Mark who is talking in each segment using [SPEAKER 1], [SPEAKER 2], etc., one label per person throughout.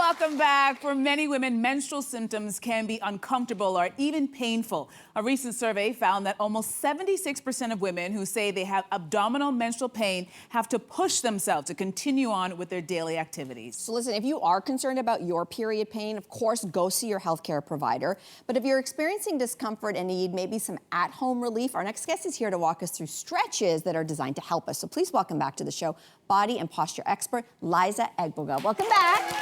[SPEAKER 1] welcome back. For many women, menstrual symptoms can be uncomfortable or even painful. A recent survey found that almost 76% of women who say they have abdominal menstrual pain have to push themselves to continue on with their daily activities.
[SPEAKER 2] So listen, if you are concerned about your period pain, of course, go see your healthcare provider. But if you're experiencing discomfort and need maybe some at-home relief, our next guest is here to walk us through stretches that are designed to help us. So please welcome back to the show, body and posture expert, Liza Egbogah. Welcome back.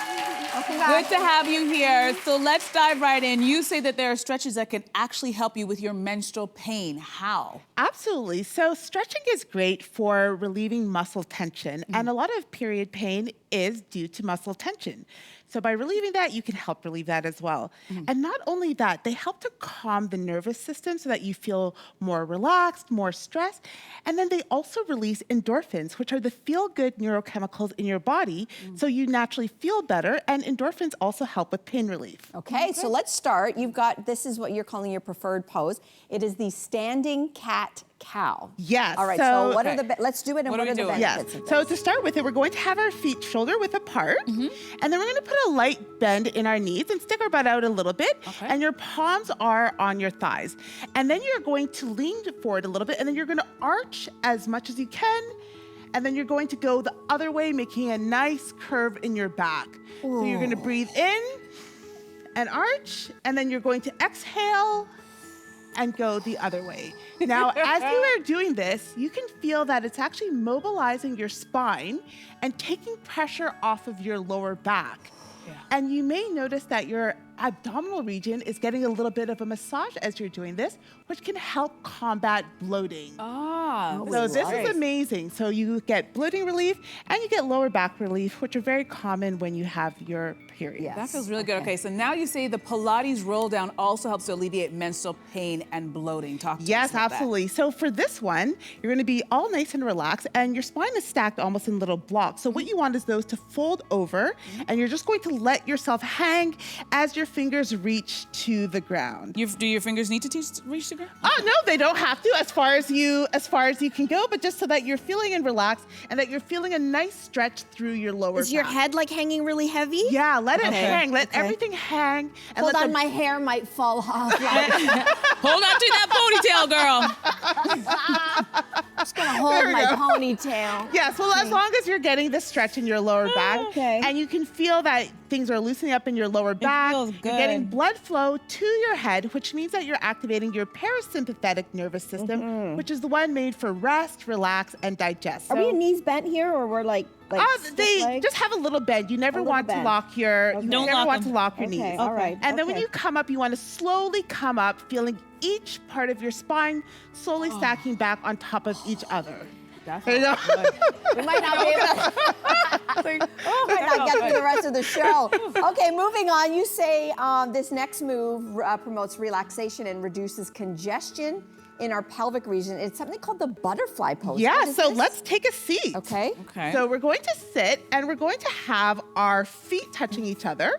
[SPEAKER 2] Welcome back.
[SPEAKER 1] Good to have you here. So let's dive right in. You say that there are stretches that can actually help you with your menstrual pain. How?
[SPEAKER 3] Absolutely. So stretching is great for relieving muscle tension, and a lot of period pain is due to muscle tension. So by relieving that, you can help relieve that as well. And not only that, they help to calm the nervous system so that you feel more relaxed, more stressed. And then they also release endorphins, which are the feel-good neurochemicals in your body. So you naturally feel better, and endorphins also help with pain relief.
[SPEAKER 2] Okay, so let's start. You've got, this is what you're calling your preferred pose. It is the standing cat cow.
[SPEAKER 3] Yes.
[SPEAKER 2] All right, so what are the, let's do it, and what are the benefits
[SPEAKER 3] Yes.
[SPEAKER 2] of this?
[SPEAKER 3] So to start with it, we're going to have our feet shoulder width apart, and then we're going to put a light bend in our knees and stick our butt out a little bit, and your palms are on your thighs. And then you're going to lean forward a little bit, and then you're going to arch as much as you can, and then you're going to go the other way, making a nice curve in your back. So you're going to breathe in and arch, and then you're going to exhale and go the other way. Now, as you are doing this, you can feel that it's actually mobilizing your spine and taking pressure off of your lower back. And you may notice that your abdominal region is getting a little bit of a massage as you're doing this, which can help combat bloating. So this is amazing. So you get bloating relief and you get lower back relief, which are very common when you have your period.
[SPEAKER 1] That feels really good. Okay, so now you say the Pilates roll down also helps to alleviate menstrual pain and bloating. Talk to us
[SPEAKER 3] Yes,
[SPEAKER 1] about
[SPEAKER 3] absolutely. So for this one, you're going to be all nice and relaxed, and your spine is stacked almost in little blocks. So what you want is those to fold over, and you're just going to let yourself hang as your fingers reach to the ground.
[SPEAKER 1] Do your fingers need to reach the ground?
[SPEAKER 3] Oh no, they don't have to, as far as you can go, but just so that you're feeling and relaxed, and that you're feeling a nice stretch through your lower back.
[SPEAKER 2] Is your head like hanging really heavy?
[SPEAKER 3] Yeah, let it hang. Let everything hang. And
[SPEAKER 2] Hold on, my hair might fall off.
[SPEAKER 1] Hold on to that ponytail, girl.
[SPEAKER 2] I'm just gonna hold my ponytail.
[SPEAKER 3] Yes, well, as long as you're getting the stretch in your lower back, and you can feel that things are loosening up in your lower back,
[SPEAKER 1] feels good.
[SPEAKER 3] You're getting blood flow to your head, which means that you're activating your parasympathetic nervous system, which is the one made for rest, relax, and digest.
[SPEAKER 2] Are your knees bent here, or we're like
[SPEAKER 3] they
[SPEAKER 2] legs?
[SPEAKER 3] just have a little bend. You never want to lock your knees.
[SPEAKER 2] All right.
[SPEAKER 3] And then when you come up, you want to slowly come up, feeling each part of your spine slowly stacking back on top of each other.
[SPEAKER 1] There you go.
[SPEAKER 2] We might not be able to might not get through the rest of the show. Okay, moving on. You say this next move promotes relaxation and reduces congestion in our pelvic region. It's something called the butterfly pose.
[SPEAKER 3] Yeah, so let's take a seat.
[SPEAKER 2] Okay.
[SPEAKER 3] So we're going to sit, and we're going to have our feet touching each other.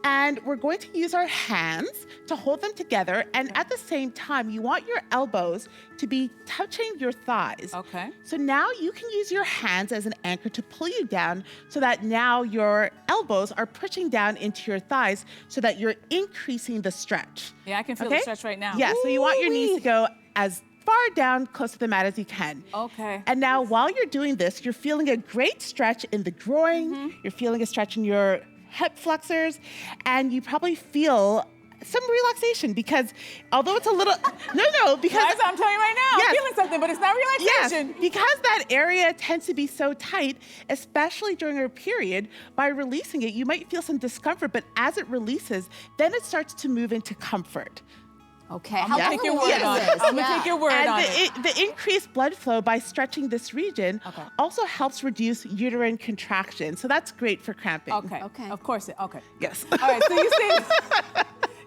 [SPEAKER 3] And we're going to use our hands to hold them together. And at the same time, you want your elbows to be touching your thighs.
[SPEAKER 1] Okay.
[SPEAKER 3] So now you can use your hands as an anchor to pull you down, so that now your elbows are pushing down into your thighs, so that you're increasing the stretch.
[SPEAKER 1] Yeah, I can feel the stretch right now.
[SPEAKER 3] Yeah, so you want your knees to go as far down close to the mat as you can.
[SPEAKER 1] Okay.
[SPEAKER 3] And now while you're doing this, you're feeling a great stretch in the groin, you're feeling a stretch in your hip flexors, and you probably feel some relaxation, because although it's a little, because
[SPEAKER 1] Guys, I'm telling you right now, I'm feeling something, but it's not relaxation.
[SPEAKER 3] Yes, because that area tends to be so tight, especially during your period, by releasing it, you might feel some discomfort, but as it releases, then it starts to move into comfort.
[SPEAKER 2] Okay,
[SPEAKER 1] I'm gonna take your word on it. I'm gonna take your word on it.
[SPEAKER 3] And the increased blood flow by stretching this region also helps reduce uterine contraction. So that's great for cramping.
[SPEAKER 1] Okay. Of course.
[SPEAKER 3] Yes.
[SPEAKER 1] All right. So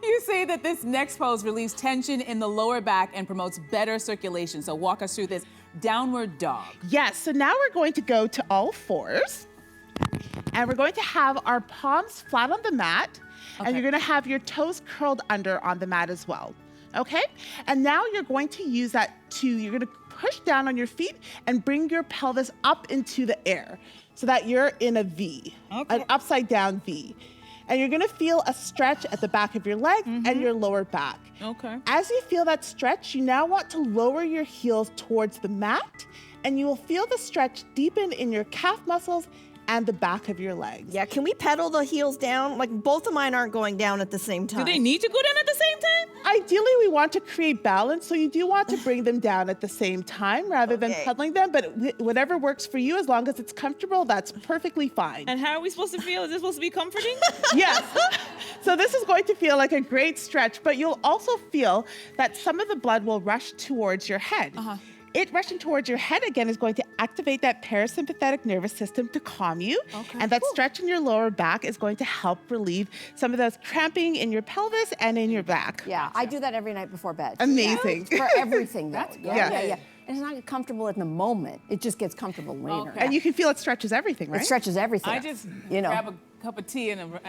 [SPEAKER 1] you say that this next pose relieves tension in the lower back and promotes better circulation. So walk us through this downward dog.
[SPEAKER 3] Yes. So now we're going to go to all fours, and we're going to have our palms flat on the mat, and you're going to have your toes curled under on the mat as well. Okay? And now you're going to use that you're going to push down on your feet and bring your pelvis up into the air, so that you're in a V, an upside down V. And you're gonna feel a stretch at the back of your leg and your lower back.
[SPEAKER 1] Okay.
[SPEAKER 3] As you feel that stretch, you now want to lower your heels towards the mat, and you will feel the stretch deepen in your calf muscles and the back of your legs.
[SPEAKER 4] Yeah, can we pedal the heels down? Like both of mine aren't going down at the same time.
[SPEAKER 1] Do they need to go down at the same time?
[SPEAKER 3] Ideally, we want to create balance, so you do want to bring them down at the same time rather than pedaling them, but whatever works for you, as long as it's comfortable, that's perfectly fine.
[SPEAKER 1] And how are we supposed to feel? Is this supposed to be comforting?
[SPEAKER 3] Yes. So this is going to feel like a great stretch, but you'll also feel that some of the blood will rush towards your head. It rushing towards your head again is going to activate that parasympathetic nervous system to calm you. And that stretch in your lower back is going to help relieve some of those cramping in your pelvis and in your back.
[SPEAKER 2] Yeah, I do that every night before bed.
[SPEAKER 3] Amazing.
[SPEAKER 2] For everything, though.
[SPEAKER 1] That's good.
[SPEAKER 2] Yeah. And it's not comfortable in the moment. It just gets comfortable later.
[SPEAKER 3] And you can feel it stretches everything, right?
[SPEAKER 2] It stretches everything.
[SPEAKER 1] I just
[SPEAKER 2] you know.
[SPEAKER 1] grab a cup of tea and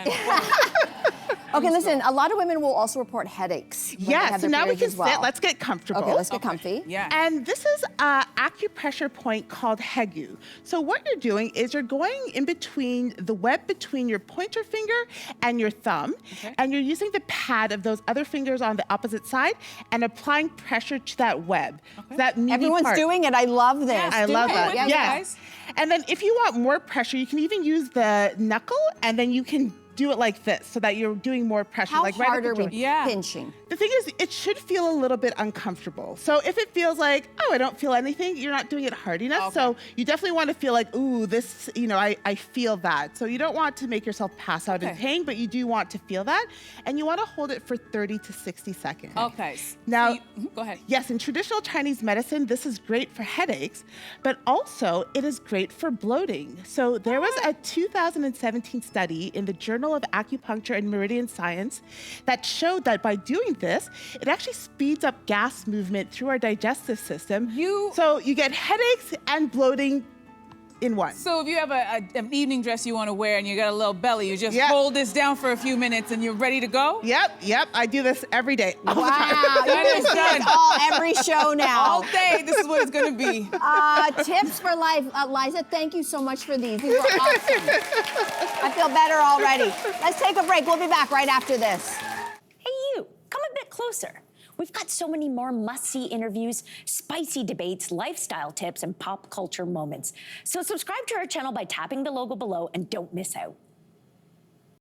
[SPEAKER 2] Okay, listen, a lot of women will also report headaches. When they
[SPEAKER 3] Yeah,
[SPEAKER 2] have
[SPEAKER 3] so
[SPEAKER 2] their
[SPEAKER 3] now we
[SPEAKER 2] periods
[SPEAKER 3] can
[SPEAKER 2] as well.
[SPEAKER 3] sit. Let's get comfortable.
[SPEAKER 2] Okay, let's get comfy.
[SPEAKER 1] Yeah.
[SPEAKER 3] And this is an acupressure point called Hegu. So what you're doing is you're going in between the web between your pointer finger and your thumb, and you're using the pad of those other fingers on the opposite side and applying pressure to that web. That meaty
[SPEAKER 2] Everyone's
[SPEAKER 3] part.
[SPEAKER 2] doing it. I love this.
[SPEAKER 3] I love that.
[SPEAKER 1] Yeah,
[SPEAKER 3] Yes. And then if you want more pressure, you can even use the knuckle, and then you can do it like this so that you're doing more pressure.
[SPEAKER 2] How
[SPEAKER 3] like right
[SPEAKER 2] hard
[SPEAKER 3] at
[SPEAKER 2] are
[SPEAKER 3] the
[SPEAKER 2] we
[SPEAKER 3] joint.
[SPEAKER 2] pinching?
[SPEAKER 3] The thing is, it should feel a little bit uncomfortable. So if it feels like, oh, I don't feel anything, you're not doing it hard enough. So you definitely want to feel like, ooh, this, I feel that. So you don't want to make yourself pass out in pain, but you do want to feel that. And you want to hold it for 30 to 60 seconds.
[SPEAKER 1] Okay.
[SPEAKER 3] Now,
[SPEAKER 1] go ahead.
[SPEAKER 3] Yes, in traditional Chinese medicine, this is great for headaches, but also it is great for bloating. So there was a 2017 study in the Journal of Acupuncture and Meridian Science that showed that by doing this, it actually speeds up gas movement through our digestive system. So you get headaches and bloating in one.
[SPEAKER 1] So if you have an evening dress you want to wear and you got a little belly, you just hold this down for a few minutes and you're ready to go?
[SPEAKER 3] Yep. I do this every day. All the time.
[SPEAKER 2] Wow, you just do it every show now.
[SPEAKER 1] All day, this is what it's going to be.
[SPEAKER 2] Tips for life. Liza, thank you so much for these. These were awesome. I feel better already. Let's take a break. We'll be back right after this.
[SPEAKER 5] Hey, you, come a bit closer. We've got so many more must-see interviews, spicy debates, lifestyle tips, and pop culture moments. So subscribe to our channel by tapping the logo below and don't miss out.